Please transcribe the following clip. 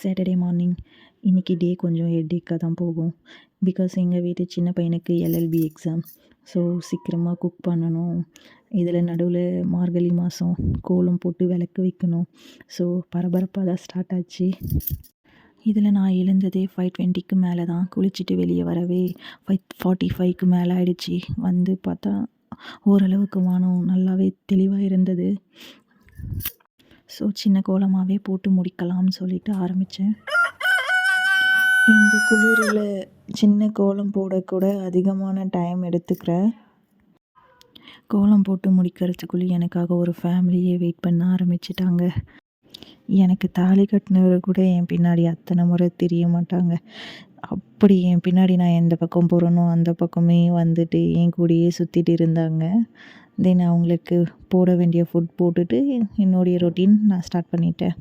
Saturday morning இன்றைக்கி டே கொஞ்சம் ஹெட்டேக்காக தான் போகும். பிகாஸ் எங்கள் வீட்டு சின்ன பையனுக்கு எல்எல்பி எக்ஸாம். ஸோ சீக்கிரமாக குக் பண்ணணும். இதில் நடுவில் மார்கழி மாதம் கோலம் போட்டு விளக்கு வைக்கணும். ஸோ பரபரப்பாக தான் ஸ்டார்ட் ஆச்சு. இதில் நான் எழுந்ததே 5:20க்கு மேலே தான். குளிச்சுட்டு வெளியே வரவே 5:45க்கு மேலே ஆயிடுச்சு. வந்து பார்த்தா ஓரளவுக்கு வானம் நல்லாவே தெளிவாக இருந்தது. ஸோ சின்ன கோலமாகவே போட்டு முடிக்கலாம்னு சொல்லிட்டு ஆரம்பித்தேன். இந்த குளிரில் சின்ன கோலம் போடக்கூட அதிகமான டைம் எடுத்துக்கிறேன். கோலம் போட்டு முடிக்கிறதுக்குள்ளே எனக்காக ஒரு ஃபேமிலியே வெயிட் பண்ண ஆரம்பிச்சிட்டாங்க. எனக்கு தாலி கட்டினவர் கூட என் பின்னாடி அத்தனை முறை தெரிய மாட்டாங்க. அப்படி என் பின்னாடி நான் எந்த பக்கம் போகிறேனோ அந்த பக்கமே வந்துட்டு என் கூடயே சுற்றிட்டு இருந்தாங்க. தென் அவங்களுக்கு போட வேண்டிய ஃபுட் போட்டுட்டு என்னுடைய ரொட்டீன் நான் ஸ்டார்ட் பண்ணிட்டேன்.